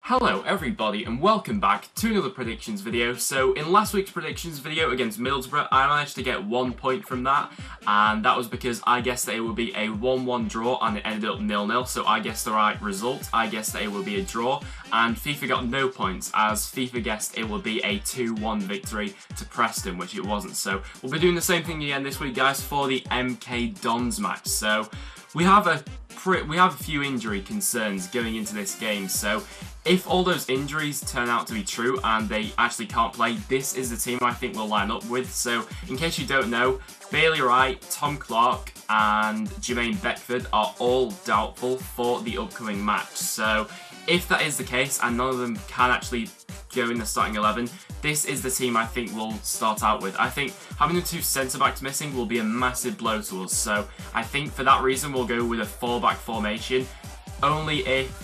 Hello everybody and welcome back to another predictions video. So in last week's predictions video against Middlesbrough, I managed to get 1 point from that, and that was because I guessed that it would be a 1-1 draw and it ended up 0-0, so I guessed the right result. I guessed that it would be a draw, and FIFA got no points as FIFA guessed it would be a 2-1 victory to Preston, which it wasn't. So we'll be doing the same thing again this week, guys, for the MK Dons match. So we have a few injury concerns going into this game, so if all those injuries turn out to be true and they actually can't play, this is the team I think we'll line up with. So in case you don't know, Bailey Wright, Tom Clark and Jermaine Beckford are all doubtful for the upcoming match. So if that is the case and none of them can actually go in the starting 11, this is the team I think we'll start out with. I think having the two centre-backs missing will be a massive blow to us. So I think for that reason we'll go with a 4-back formation, only if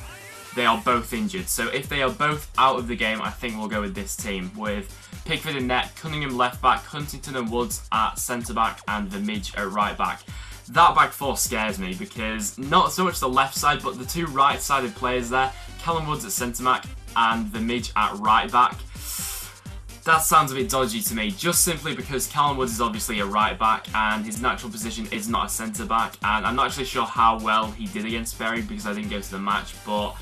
they are both injured. So if they are both out of the game, I think we'll go with this team with Pickford in net, Cunningham left back, Huntington and Woods at centre back, and Vermij at right back. That back four scares me because not so much the left side, but the two right-sided players there, Callum Woods at centre back and Vermij at right back. That sounds a bit dodgy to me, just simply because Callum Woods is obviously a right back and his natural position is not a centre back, and I'm not actually sure how well he did against Bury because I didn't go to the match, but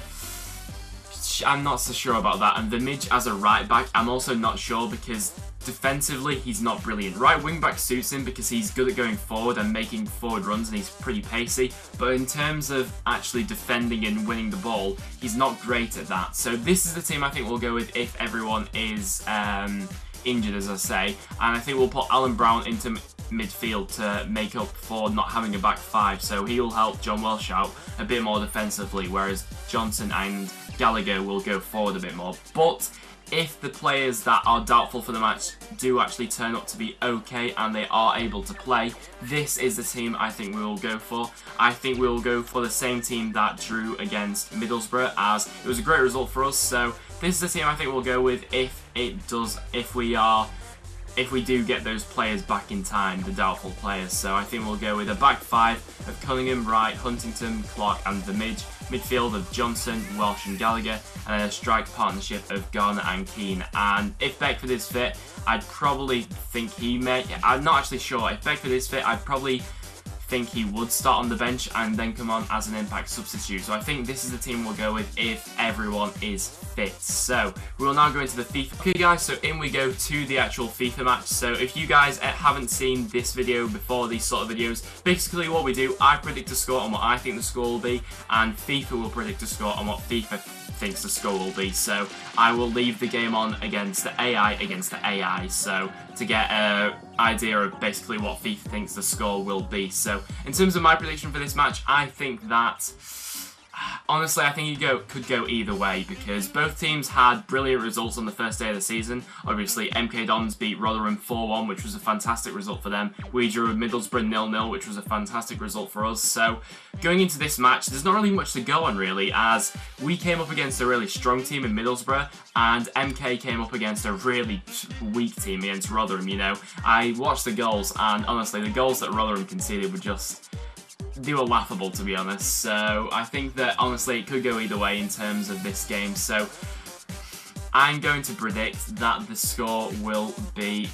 I'm not so sure about that. And Vermij as a right back, I'm also not sure because defensively he's not brilliant. Right wing back suits him because he's good at going forward and making forward runs and he's pretty pacey, but in terms of actually defending and winning the ball, he's not great at that. So this is the team I think we'll go with if everyone is injured, as I say, and I think we'll put Alan Brown into midfield to make up for not having a back five, so he will help John Welsh out a bit more defensively, whereas Johnson and Gallagher will go forward a bit more. But if the players that are doubtful for the match do actually turn up to be okay and they are able to play, this is the team I think we will go for. I think we will go for the same team that drew against Middlesbrough, as it was a great result for us. So this is the team I think we'll go with if we do get those players back in time, the doubtful players. So I think we'll go with a back five of Cunningham, Wright, Huntington, Clark and Vermij, midfield of Johnson, Welsh and Gallagher, and then a strike partnership of Garner and Keane. And if Beckford is fit, I'd probably think I'm not actually sure. If Beckford is fit, I'd probably think he would start on the bench and then come on as an impact substitute. So I think this is the team we'll go with if everyone is fit. So we will now go into the FIFA. Okay guys, so in we go to the actual FIFA match. So if you guys haven't seen this video before, these sort of videos, basically what we do, I predict a score on what I think the score will be, and FIFA will predict a score on what FIFA thinks the score will be. So I will leave the game on against the AI so to get an idea of basically what FIFA thinks the score will be. So in terms of my prediction for this match, I think that honestly, I think it could go either way because both teams had brilliant results on the first day of the season. Obviously, MK Dons beat Rotherham 4-1, which was a fantastic result for them. We drew with Middlesbrough 0-0, which was a fantastic result for us. So going into this match, there's not really much to go on really, as we came up against a really strong team in Middlesbrough and MK came up against a really weak team against Rotherham, you know. I watched the goals and honestly, the goals that Rotherham conceded were they were laughable, to be honest. So I think that honestly it could go either way in terms of this game. So I'm going to predict that the score will be,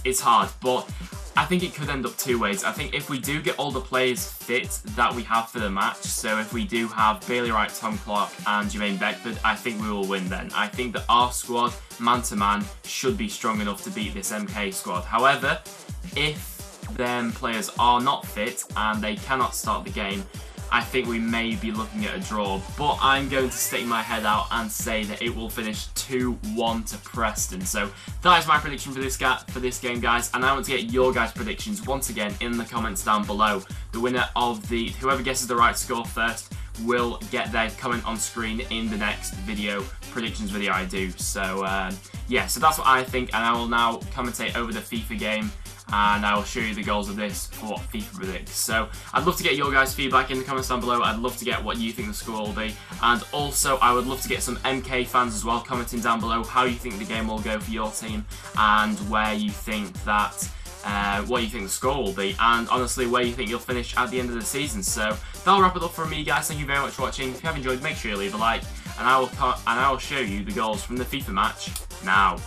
it's hard, but I think it could end up two ways. I think if we do get all the players fit that we have for the match, so if we do have Bailey Wright, Tom Clark and Jermaine Beckford, I think we will win then. I think that our squad, man to man, should be strong enough to beat this MK squad. However, if them players are not fit and they cannot start the game, I think we may be looking at a draw, but I'm going to stick my head out and say that it will finish 2-1 to Preston. So that is my prediction for this game, guys, and I want to get your guys' predictions once again in the comments down below. The winner of whoever guesses the right score first will get their comment on screen in the next predictions video I do. So yeah, so that's what I think, and I will now commentate over the FIFA game and I will show you the goals of this for what FIFA predicts. So I'd love to get your guys' feedback in the comments down below. I'd love to get what you think the score will be, and also I would love to get some MK fans as well commenting down below how you think the game will go for your team and where you think that what you think the score will be, and honestly where you think you'll finish at the end of the season. So that'll wrap it up from me, guys. Thank you very much for watching. If you have enjoyed, make sure you leave a like, and and I will show you the goals from the FIFA match now.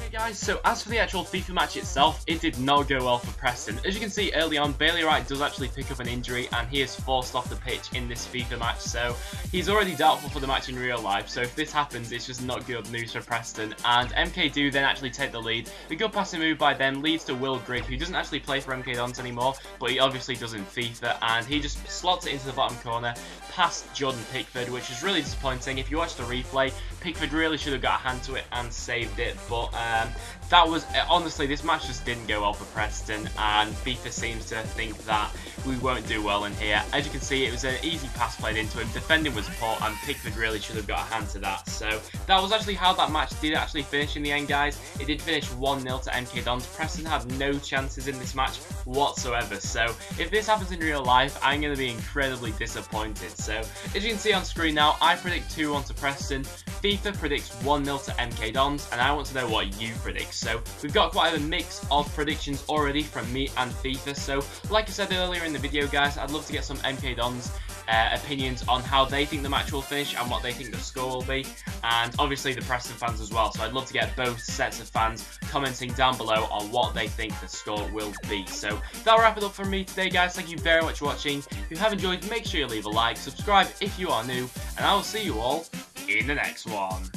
Guys, so as for the actual FIFA match itself, it did not go well for Preston. As you can see early on, Bailey Wright does actually pick up an injury and he is forced off the pitch in this FIFA match, so he's already doubtful for the match in real life. So if this happens, it's just not good news for Preston, and MK do then actually take the lead. The good passing move by them leads to Will Grigg, who doesn't actually play for MK Dons anymore, but he obviously does in FIFA, and he just slots it into the bottom corner past Jordan Pickford, which is really disappointing. If you watch the replay, Pickford really should have got a hand to it and saved it, but that was, honestly, this match just didn't go well for Preston, and FIFA seems to think that we won't do well in here. As you can see, it was an easy pass played into him, defending was poor, and Pickford really should have got a hand to that. So that was actually how that match did actually finish in the end, guys. It did finish 1-0 to MK Dons. Preston had no chances in this match whatsoever, so if this happens in real life, I'm going to be incredibly disappointed. So as you can see on screen now, I predict 2-1 to Preston, FIFA predicts 1-0 to MK Dons, and I want to know what you predict. So we've got quite a mix of predictions already from me and FIFA. So like I said earlier in the video, guys, I'd love to get some MK Dons opinions on how they think the match will finish and what they think the score will be, and obviously the Preston fans as well. So I'd love to get both sets of fans commenting down below on what they think the score will be. So that'll wrap it up from me today, guys. Thank you very much for watching. If you have enjoyed, make sure you leave a like, subscribe if you are new, and I will see you all in the next one.